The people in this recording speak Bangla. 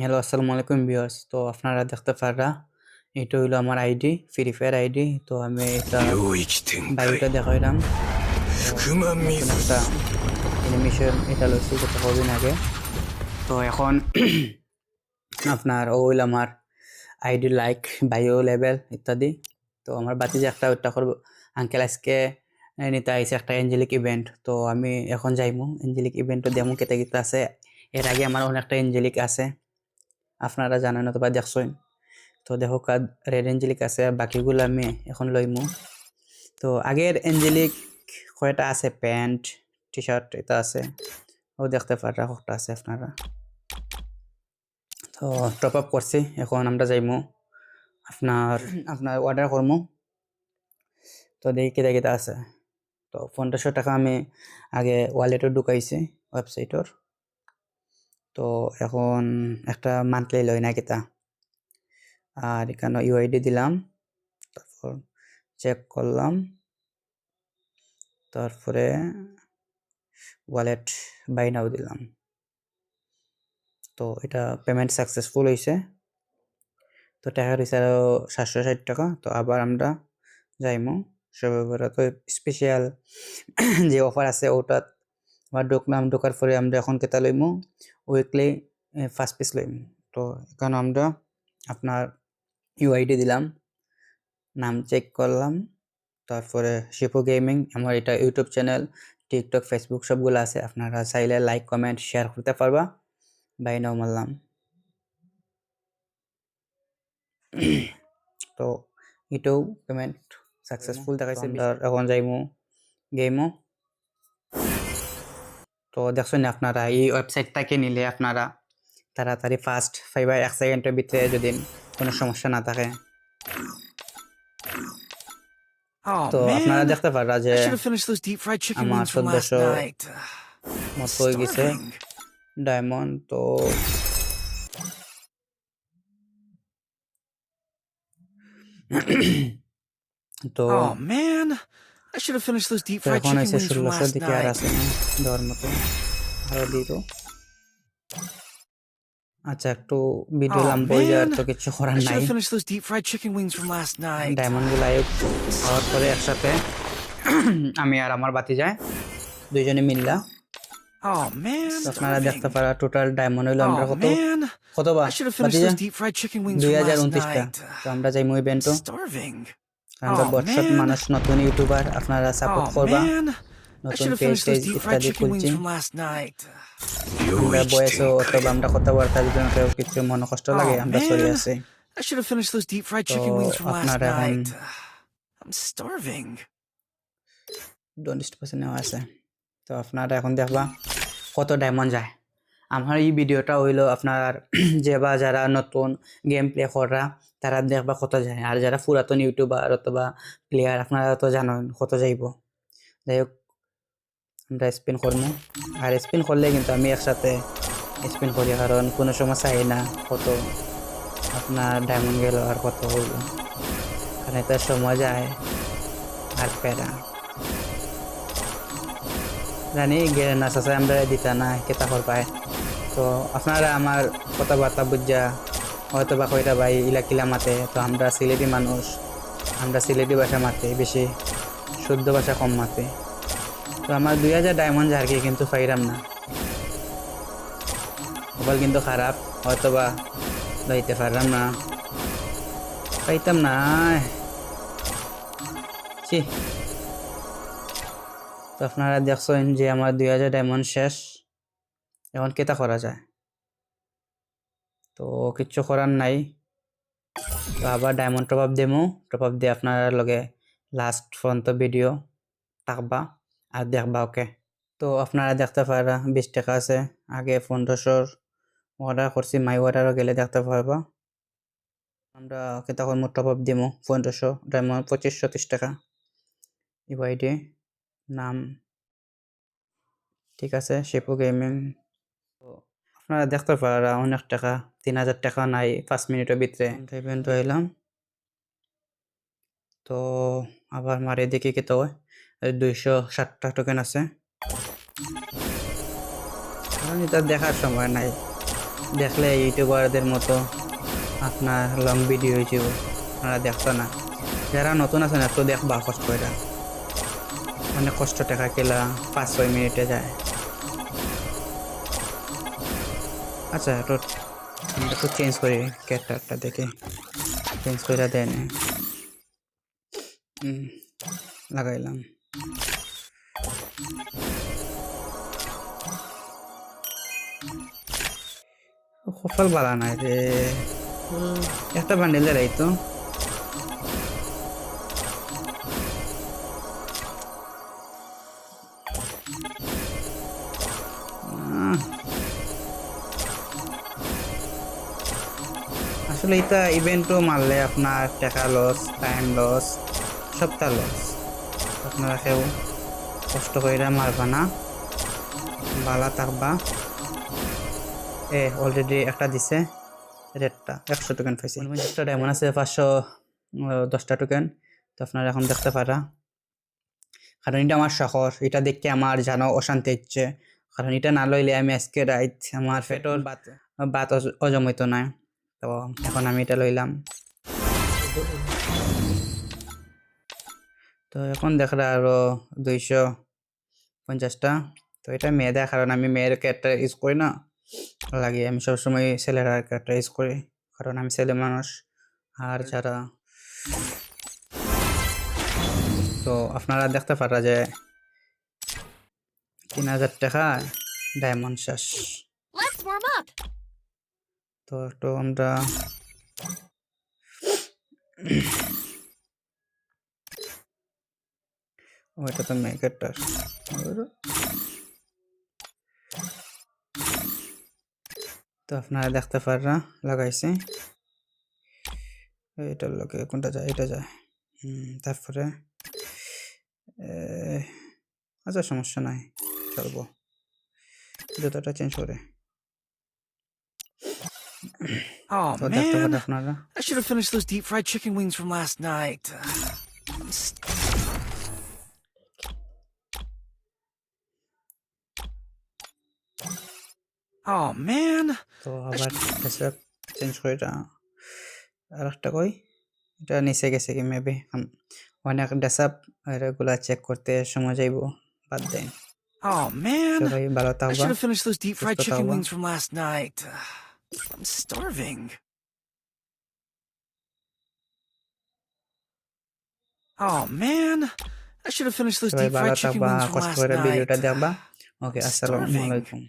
হ্যালো, আসসালামু আলাইকুম ভিউয়ার্স। তো আপনারা দেখতে পাররা এটা হইলো আমার আইডি, ফ্রি ফায়ার আইডি। তো আমি এটা 領域展 বায়োটা 開 দেখাইলাম। তো 不満 নতুন 水 একটা অ্যানিমেশন এটা লইছি গত কদিন আগে। তো এখন আপনার ও হইলো আমার আইডি লাইক বায়ো লেভেল ইত্যাদি। তো আমার বাতি যে একটা ওইটা করবো আঙ্কেল আজকে নিতে আইছে একটা এঞ্জেলিক ইভেন্ট। তো আমি এখন যাইমু এঞ্জেলিক ইভেন্টও দেমু কেতে কেতে আছে। এর আগে আমার অনেকটা এঞ্জেলিক আছে, আপনারা জানেন অথবা দেখছেন। তো দেখো কাদ রেড এঞ্জেলিক আছে, বাকিগুলো আমি এখন লইমু। তো আগের এঞ্জেলিক কয়টা আছে, প্যান্ট টি শার্ট এটা আছে, ও দেখতে পারা কটা আছে আপনারা। তো টপ আপ করছি, এখন আমরা যাইমু আপনার অর্ডার করমু। তো দেখি কেটা কেটা আছে। তো 1500 টাকা আমি আগে ওয়ালেটে ঢুকাইছি ওয়েবসাইটর। তো এখন একটা মান্থলি লই না কেটা, আর এখানে ইউআইডি দিলাম, তারপর চেক করলাম, তারপরে ওয়ালেট বাই নাও দিলাম। তো এটা পেমেন্ট সাকসেসফুল হয়েছে। তো টাকা হয়েছে আরো 760 টাকা। তো আবার আমরা যাইমু সবাই। তো স্পেশাল যে অফার আছে ওটা আবার ঢুকলাম, ঢোকার পরে আমরা এখন কেতা লইমু উইকলি ফার্স্ট পিস লইমু। তো এখানে আমরা আপনার ইউআইডি দিলাম, নাম চেক করলাম, তারপরে শিপু গেমিং, আমার এটা ইউটিউব চ্যানেল, টিকটক, ফেসবুক সবগুলো আছে, আপনারা চাইলে লাইক কমেন্ট শেয়ার করতে পারবা। বাই নাও মারলাম। তো এটাও পেমেন্ট সাকসেসফুল দেখাইছে। এখন যাইমু গেমও। তো দেখছেন আপনারা এই ওয়েবসাইটটাকে নিলে আপনারা তাড়াতাড়ি ফাস্ট 5 সেকেন্ডের ভিতরে যদি কোনো সমস্যা না থাকে। Oh তো আপনারা man, দেখতে পারা যে I should have finished those deep fried chicken আমার wings from last 1400 night. মত হয়ে গেছে Starving. ডায়মন্ড। তো তো Oh man, I should have finished those deep fried এখন chicken হয়েছে wings from 1600 last দিকে আর night. আছে না দেওয়ার মতো, আরো দিত। আচ্ছা, একটু ভিডিও Oh লম্বা হয়ে যাওয়ার man, তো কিছু করার I should নাই। have finished those deep fried chicken wings from last night. Diamond গুলো পাওয়ার পরে একসাথে আমি আর আমার বাতি যায় দুইজনে মিললা। Oh man, আপনারা দেখতে starving. পারা টোটাল ডায়মন্ড হইলো আমরা Oh কত man, কত বা I should have বাতি finished যায় those deep fried chicken wings from last 2029টা। night. তো আমরা যাই মুই ইভেন্টও, Starving. আমরা Oh বর্ষত man, মানুষ, নতুন ইউটিউবার, আপনারা সাপোর্ট oh করবা। man, I নতুন should have page finished those টেজ deep fried ইত্যাদি chicken wings খুলছি। from last night. আমরা 領域 বয়সে 展 অথবা 開 আমরা কথাবার্তা যদি কেউ কিছু মনে কষ্ট লাগে Oh আমরা সরি man, আছি। I should have finished those deep fried তো chicken wings from last আপনারা এখন night. I'm starving. Donate percent নেওয়া আছে। তো আপনারা এখন দেখবা কত ডায়মন্ড যায়। আমার এই ভিডিওটা হইলো আপনার যে বা যারা নতুন গেম প্লে করা তারা দেখবা কত যায়, আর যারা পুরাতন ইউটিউবার অথবা প্লেয়ার আপনারা তো জানেন কত যাইব। যাই হোক, আমরা স্পিন করবো, আর স্পিন করলে কিন্তু আমি একসাথে স্পিন করি, কারণ কোনো সময় চাই না কত আপনার ডায়মন্ড গেল আর কত হইল, কারণ এটা সময় যায় আর প্যারা জানি গেলে না চাষা আমরা দিতা না কেতা কর পায়। তো আপনারা আমার কথাবার্তা বুঝা হয়তো বা কয়টা ভাই ইলাকিলা মাতে, তো আমরা সিলেটি মানুষ, আমরা সিলেটি ভাষা মাতে বেশি, শুদ্ধ ভাষা কম মাতে। তো আমার 2000 ডায়মন্ড আর কি কিন্তু পাইরাম না, মোবাইল কিন্তু খারাপ, হয়তো বা লইতে পারলাম না, পাইতাম না। ছি। তো আপনারা দেখছেন যে আমার 2000 ডায়মন্ড শেষ, এখন কেতা করা যায়? তো কিচ্ছু করার নাই। তো আবার ডায়মন্ড টপ আপ দেমো, টপ আপ দিয়ে আপনার লগে লাস্ট পর্যন্ত ভিডিও থাকবা আর দেখবা। ওকে, তো আপনারা দেখতে পারা 20 টাকা আছে, আগে 1500 অর্ডার করছি, মাই অর্ডারও গেলে দেখতে পারবা। আমরা কেতা করবো, টপ আপ দিমো 1500 ডায়মন্ড 2530 টাকা ইউআইডি, নাম ঠিক আছে শিপু গেমিং। তো আপনারা দেখতে পারা অনেক টাকা, 3000 টাকা নাই 5 মিনিটের ভিতরে ইভেন্ট হইলাম। তো আবার মারে দেখি কত হয়, 260টা টোকেন আছে, কারণ এটা দেখার সময় নাই। দেখলে ইউটিউবারদের মতো আপনার লং ভিডিও হয়েছিল আপনারা দেখতো না যারা নতুন আছেন একটু দেখবা কষ্ট করে অনেক কষ্ট টাকা কেলা 5-6 মিনিটে যায় আচ্ছা একটু চেঞ্জ করি ক্যারেক্টারটা দেখে চেঞ্জ করে দেয় না লাগাইলাম কপাল বালা নাই রে একটা বান্ডেল দেয় তো আসলে এটা ইভেন্টও মারলে আপনার টাকা লস টাইম লস সবটা লস আপনারা কেউ কষ্ট করে মারবা না বালা থাকবা অলরেডি একটা দিছে রেটটা 100 টোকেন পাইছি 50টা ডায়মন্ড আছে 510টা টোকেন তো আপনারা এখন দেখতে পারা কারণ এটা আমার শহর এটা দেখতে আমার জানো অশান্তি হচ্ছে কারণ এটা না লইলে আমি আজকে রাইট আমার পেটর বাত হজম হইতো না তো এখন আমি এটা লইলাম তো এখন দেখরা আরো 250টা তো এটা মেয়ে দেয় কারণ আমি মেয়ের ক্যারেক্টার ইউজ করি না লাগে আমি সবসময় ছেলের ক্যারেক্টার ইউজ করি কারণ আমি ছেলে মানুষ আর যারা তো আপনারা দেখতে পারা যে 3000 টাকা ডায়মন্ড শেষ তো একটু আমরা ওইটা তো মেকারটার তো আপনারা দেখতে পারা লাগাইছে এটার লোকে কোনটা যায় এটা যায় তারপরে আচ্ছা সমস্যা নাই চলবো জুতাটা চেঞ্জ করে Oh তো দেখতে পারেন man, আপনারা I should have finished those deep fried chicken wings from last night. Oh man. তো আবার ড্রেসআপ চেঞ্জ করে এটা আর একটা কই এটা নিচে গেছে কি মেবি অনেক ড্রেসআপ এগুলা চেক করতে সময় যাইব বাদ দেন Oh man, সবাই ভালো I থাকবা should have finished those deep fried সুস্থ chicken থাকবা wings from last night. I'm starving. Oh man, I should have finished those সবাই deep ভালো fried chicken থাকবা wings from কষ্ট last করে ভিডিওটা night. দেখবা ওকে I'm আসসালামু starving. আলাইকুম